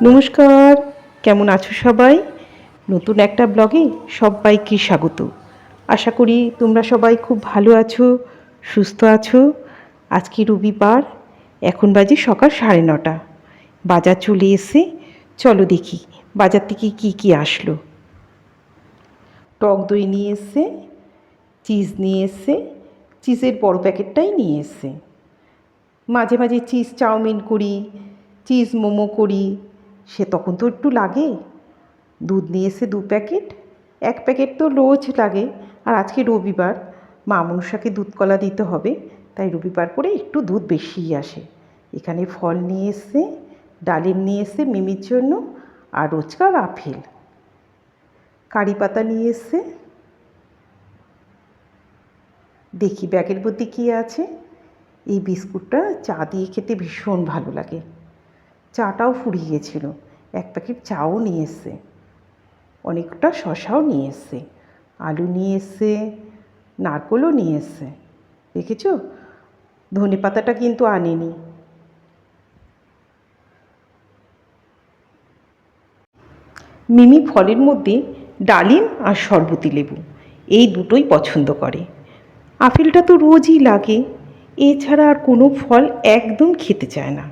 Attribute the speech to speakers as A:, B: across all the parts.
A: নমস্কার, কেমন আছো সবাই? নতুন একটা ব্লগে সবাইকে স্বাগত। আশা করি তোমরা সবাই খুব ভালো আছো, সুস্থ আছো। আজকে রবিবার, এখন বাজে সকাল 9:30। বাজার চলে এসে চলো দেখি বাজার থেকে কি কি আসলো। টক দই নিয়ে এসে, চিজ নিয়ে এসে, চিজের বড় প্যাকেটটাই নিয়ে এসে। মাঝে মাঝে চিজ চাউমিন করি, চিজ মোমো করি, সে তখন তো একটু লাগে। দুধ নিয়ে এসে 2 প্যাকেট, 1 প্যাকেট তো রোজ লাগে। আর আজকে রবিবার, মা মনসাকে দুধ কলা দিতে হবে, তাই রবিবার করে একটু দুধ বেশিই আসে। এখানে ফল নিয়ে এসে, ডালিম নিয়ে এসে মিমির জন্য, আর রোজকার আপেল। কারি পাতা নিয়ে এসে, দেখি ব্যাগের মধ্যে কী আছে। এই বিস্কুটটা চা দিয়ে খেতে ভীষণ ভালো লাগে। চাটাও ফুরিয়ে গেছিল। 1 প্যাকেট চাও নিয়ে এসছে, অনেকটা শশাও নিয়ে এসছে, আলু নিয়ে এসছে, নারকেলও নিয়ে এসছে। দেখেছো, ধনে পাতাটা কিন্তু আনেনি। মিমি ফলের মধ্যে ডালিম আর শরবতি লেবু এই দুটোই পছন্দ করে। আপেলটা তো রোজই লাগে, এছাড়া আর কোনো ফল একদম খেতে চায় না।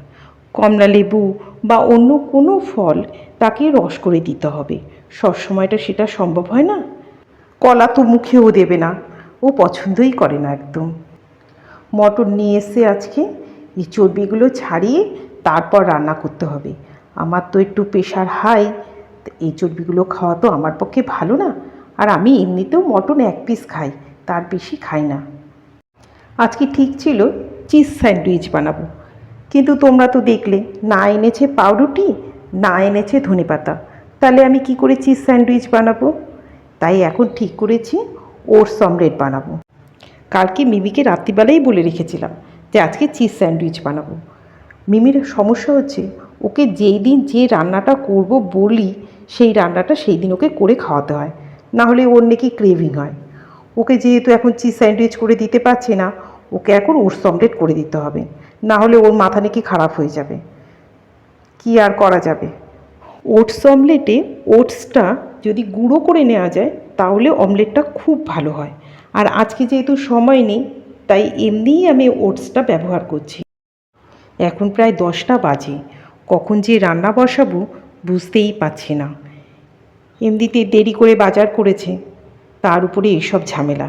A: কমলা লেবু বা অন্য কোনো ফল তাকে রস করে দিতে হবে, সবসময়টা সেটা সম্ভব হয় না। কলা তো মুখেও দেবে না, ও পছন্দই করে না একদম। মটর নিয়ে এসে আজকে এই চর্বিগুলো ছাড়িয়ে তারপর রান্না করতে হবে। আমার তো একটু প্রেশার হাই, এই চর্বিগুলো খাওয়া তো আমার পক্ষে ভালো না। আর আমি এমনিতেও মটন 1 পিস খাই, তার বেশি খাই না। আজকে ঠিক ছিল চিজ স্যান্ডউইচ বানাবো, কিন্তু তোমরা তো দেখলে না এনেছে পাউরুটি, না এনেছে ধনেপাতা। তাহলে আমি কি করে চিজ স্যান্ডউইচ বানাবো? তাই এখন ঠিক করেছি ওটস অমলেট বানাবো। কালকে মিমিকে রাত্রিবেলাই বলে রেখেছিলাম যে আজকে চিজ স্যান্ডউইচ বানাবো। মিমির সমস্যা হচ্ছে, ওকে যেই দিন যে রান্নাটা করব বলি সেই রান্নাটা সেই দিন ওকে করে খাওয়াতে হয়, না হলে ওর নাকি ক্রেভিং হয়। ওকে যেহেতু এখন চিজ স্যান্ডউইচ করে দিতে পারছি না, ওকে এখন ওটস অমলেট করে দিতে হবে, না হলে ওর মাথা নাকি খারাপ হয়ে যাবে। কি আর করা যাবে। ওটস অমলেটে ওটসটা যদি গুঁড়ো করে নেওয়া যায় তাহলে অমলেটটা খুব ভালো হয়। আর আজকে যেহেতু সময় নেই, তাই এমনিই আমি ওটসটা ব্যবহার করছি। এখন প্রায় 10টা বাজে, কখন যে রান্না বসাবো বুঝতেই পারছি না। এমনিতে দেরি করে বাজার করেছে, তার উপরে এসব ঝামেলা।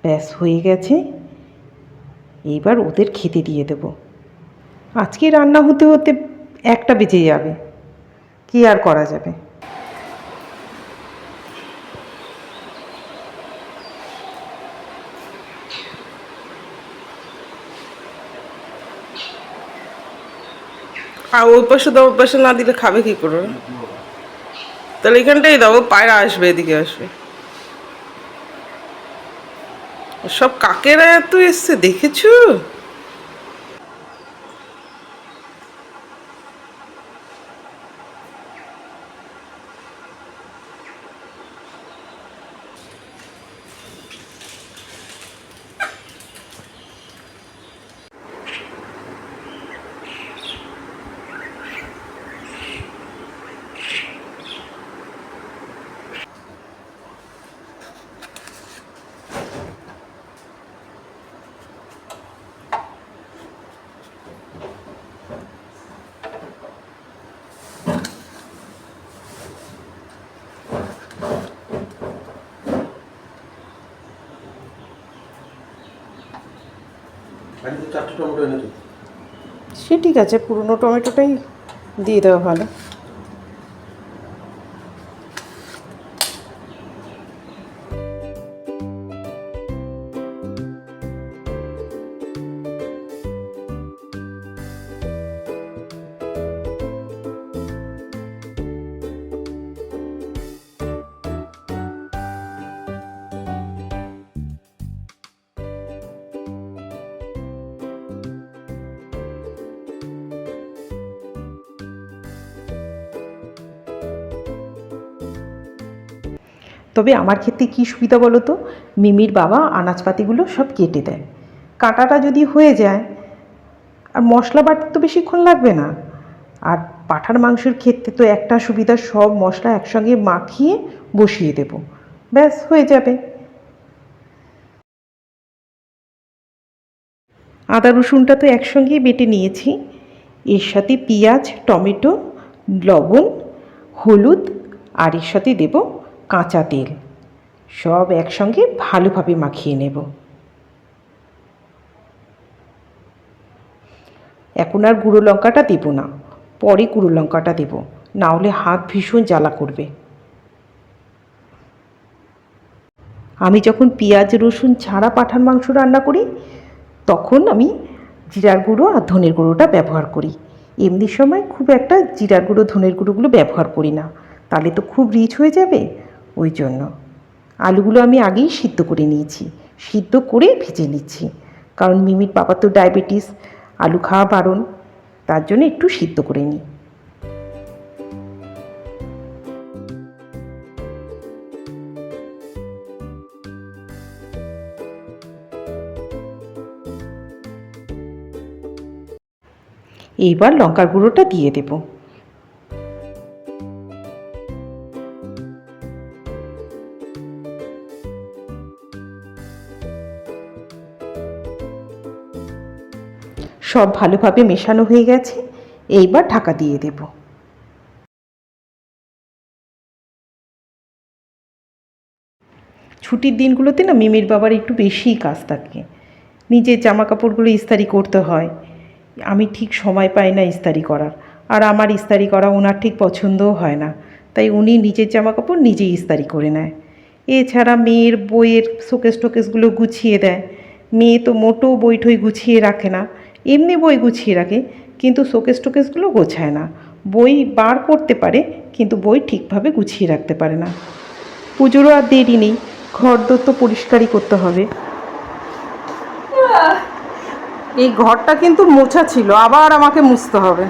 A: ব্যাস হয়ে গেছে, এইবার ওদের খেতে দিয়ে দেব। আজকে রান্না হতে হতে 1টা বেজে যাবে, কি আর করা যাবে।
B: আর ওই পাশে দাও, ওই পাশে না দিলে খাবে কি করে? তাহলে এখানটাই দাও, পায়রা আসবে, এদিকে আসবে। সব কাকেরা এত এসছে দেখেছো?
A: সে ঠিক আছে, পুরনো টমেটোটাই দিয়ে দেওয়া ভালো। তবে আমার ক্ষেত্রে কী সুবিধা বলো তো, মিমির বাবা আনাজপাতিগুলো সব কেটে দেয়। কাটাটা যদি হয়ে যায়, আর মশলা বাটতে তো বেশিক্ষণ লাগবে না। আর পাঁঠার মাংসের ক্ষেত্রে তো একটা সুবিধা, সব মশলা একসঙ্গে মাখিয়ে বসিয়ে দেব, ব্যাস হয়ে যাবে। আদা রসুনটা তো একসঙ্গেই বেটে নিয়েছি, এর সাথে পেঁয়াজ, টমেটো, লবণ, হলুদ, আর এর সাথে দেব কাঁচা তেল। সব একসঙ্গে ভালোভাবে মাখিয়ে নেব। এখন আর গুঁড়ো লঙ্কাটা দেব না, পরে গুঁড়ো লঙ্কাটা দেব, না হলে হাত ভীষণ জ্বালা করবে। আমি যখন পেঁয়াজ রসুন ছাড়া পাঁঠার মাংস রান্না করি তখন আমি জিরার গুঁড়ো আর ধনের গুঁড়োটা ব্যবহার করি। এমনি সময় খুব একটা জিরার গুঁড়ো ধনের গুঁড়োগুলো ব্যবহার করি না, তাহলে তো খুব রিচ হয়ে যাবে। ওই জন্য আলুগুলো আমি আগেই সিদ্ধ করে নিয়েছি, সিদ্ধ করে ভেজে নিচ্ছি, কারণ মিমির বাবা তো ডায়াবেটিস, আলু খাওয়া বারণ, তার জন্য একটু সিদ্ধ করে নিই। এইবার লঙ্কার গুঁড়োটা দিয়ে দেব। সব ভালোভাবে মেশানো হয়ে গেছে, এইবার ঢাকা দিয়ে দেব। ছুটির দিনগুলোতে না মিমির বাবার একটু বেশিই কাজ থাকে, নিজের জামা কাপড়গুলো ইস্তারি করতে হয়, আমি ঠিক সময় পাই না ইস্তারি করার, আর আমার ইস্তারি করা ওনার ঠিক পছন্দও হয় না, তাই উনি নিজের জামা কাপড় নিজেই ইস্তারি করে নেয়। এছাড়া মেয়ের বইয়ের শোকেস টোকেসগুলো গুছিয়ে দেয়। মেয়ে তো মোটেও বই ঠই গুছিয়ে রাখে না, এমনি বই গুছিয়ে রাখে কিন্তু শোকেস টোকেসগুলো গোছায় না। বই বার করতে পারে কিন্তু বই ঠিকভাবে গুছিয়ে রাখতে পারে না। পুজোরও আর দেরি নেই, ঘরদোর তো পরিষ্কারই করতে হবে। এই ঘরটা কিন্তু মোছা ছিল, আবার আমাকে মুছতে হবে।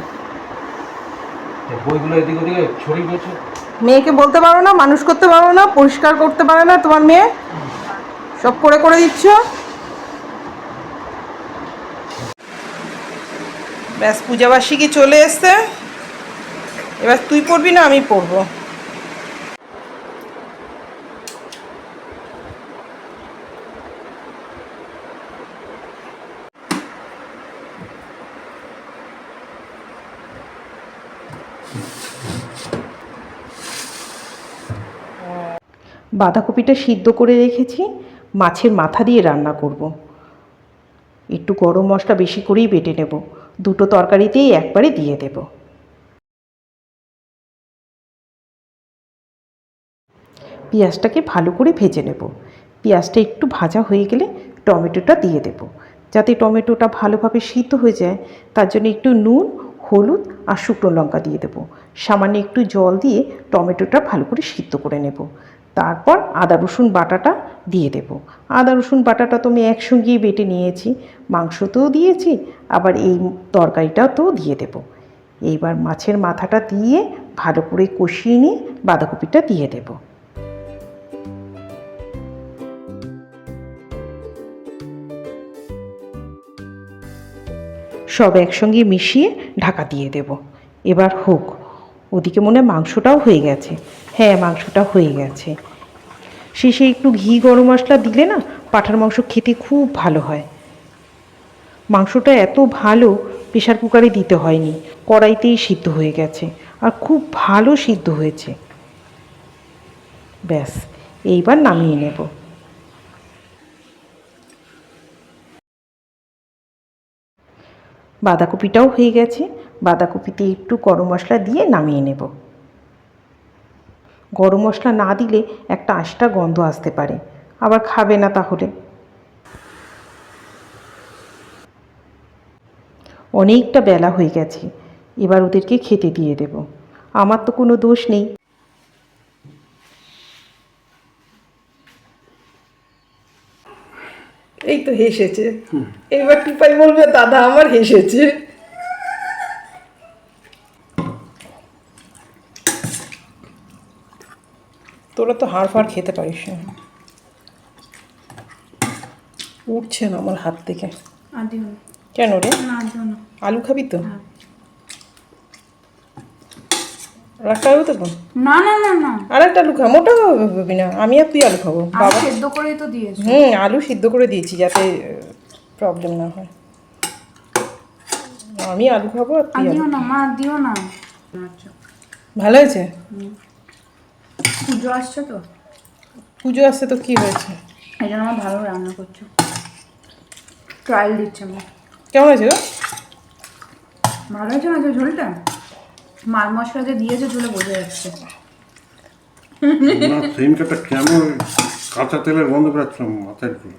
C: বইগুলো এদিক ওদিকে ছড়িয়ে গেছে।
A: মেয়েকে বলতে পারো না, মানুষ করতে পারো না, পরিষ্কার করতে পারে না তোমার মেয়ে, সব করে করে দিচ্ছ। ব্যাস পূজাবাসী কি চলে এসছে, এবার তুই পড়বি না আমি পড়বো। বাঁধাকপিটা সিদ্ধ করে রেখেছি, মাছের মাথা দিয়ে রান্না করব। একটু গরম মশলা বেশি করেই বেটে নেব, দুটো তরকারিতেই একবারে দিয়ে দেব। পেঁয়াজটাকে ভালো করে ভেজে নেব। পেঁয়াজটা একটু ভাজা হয়ে গেলে টমেটোটা দিয়ে দেব। যাতে টমেটোটা ভালোভাবে সিদ্ধ হয়ে যায় তার জন্য একটু নুন, হলুদ আর শুকনো লঙ্কা দিয়ে দেব। সামান্য একটু জল দিয়ে টমেটোটা ভালো করে সিদ্ধ করে নেব। তারপর আদা রসুন বাটাটা দিয়ে দেব। আদা রসুন বাটাটা তো আমি একসঙ্গেই বেটে নিয়েছি, মাংসতেও দিয়েছি, আবার এই তরকারিটাতেও দিয়ে দেব। এইবার মাছের মাথাটা দিয়ে ভালো করে কষিয়ে নিয়ে বাঁধাকপিটা দিয়ে দেব। সব একসঙ্গে মিশিয়ে ঢাকা দিয়ে দেব। এবার হোক, ওদিকে মনে হয় মাংসটাও হয়ে গেছে। হ্যাঁ, মাংসটা হয়ে গেছে। শেষে একটু ঘি গরম মশলা দিলে না পাঁঠার মাংস খেতে খুব ভালো হয়। মাংসটা এত ভালো প্রেশার কুকারে দিতে হয়নি, কড়াইতেই সিদ্ধ হয়ে গেছে, আর খুব ভালো সিদ্ধ হয়েছে। ব্যাস, এইবার নামিয়ে নেব। বাঁধাকপিটাও হয়ে গেছে, বাঁধাকপিতে একটু গরম মশলা দিয়ে নামিয়ে নেব। গরম মশলা না দিলে একটা আঁশটা গন্ধ আসতে পারে, আবার খাবে না তাহলে। অনেকটা বেলা হয়ে গেছে, এবার ওদেরকে খেতে দিয়ে দেব। আমার তো কোনো দোষ নেই।
B: এই তো হেসেছে, এবার টিপাই বলবে দাদা আমার হেসেছে। তোরা তো হাড় ফাড় খেতে পারিস না, উঠছে না আমার হাত থেকে। কেন রে, আলু খাবি তো? আর একটা আলু দেবো?
C: না না না না,
B: আর একটা আলু খা, মোটা হবে না, আমি আর তুই আলু খাবো
C: আমি
B: বাবা।
C: সেদ্ধ করেই তো দিয়েছি।
B: আলু সিদ্ধ করে দিয়েছি যাতে প্রবলেম না হয়। আমি আলু খাবো আর
C: আর
B: তুই আলু।
C: দিও না মা, দিও না। আচ্ছা,
B: ভালো হয়েছে?
C: পুজো আসছে তো,
B: পুজো আসছে তো কি হয়েছে?
C: এই জন্য আমার ভালো রান্না করছো, ট্রায়াল দিচ্ছে আমার।
B: কেমন হয়েছে গো?
C: ভালো হয়েছে না যে ঝোলটা, মাল মশলা যে দিয়েছে ঝোলে বোঝা যাচ্ছে।
D: না সিমটা কেন কাঁচা তেলের গন্ধ পাচ্ছিলাম মাথায় ঢুকে।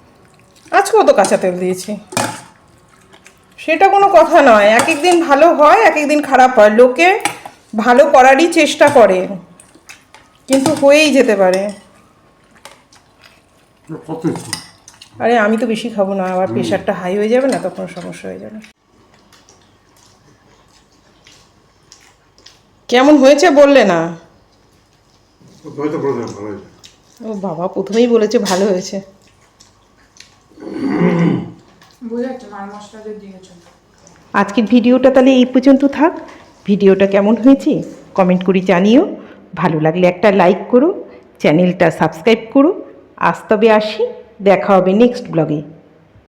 B: আজকেও তো কাঁচা তেল দিয়েছি, সেটা কোনো কথা নয়। এক এক দিন ভালো হয়, এক এক দিন খারাপ হয়। লোকে ভালো করারই চেষ্টা করে, কিন্তু হয়েই যেতে পারে।
D: কত একটু
B: আরে আমি তো বেশি খাবো না, আবার প্রেশারটা হাই হয়ে যাবে না, তখন সমস্যা হয়ে যাবে। কেমন হয়েছে বললে না?
D: হয়তো করে দেবেন, ভালো হয়েছে।
B: ও বাবা, প্রথমেই বলেছে ভালো হয়েছে।
C: বোঝা যাচ্ছে মাল মশলা যে দিয়েছে।
A: আজকের ভিডিওটা তাহলে এই পর্যন্ত থাক। ভিডিওটা কেমন হয়েছে কমেন্ট করে জানিও। ভালো লাগলে একটা লাইক করো, চ্যানেলটা সাবস্ক্রাইব করো। আজ তবে আসি, দেখা হবে নেক্সট ব্লগে।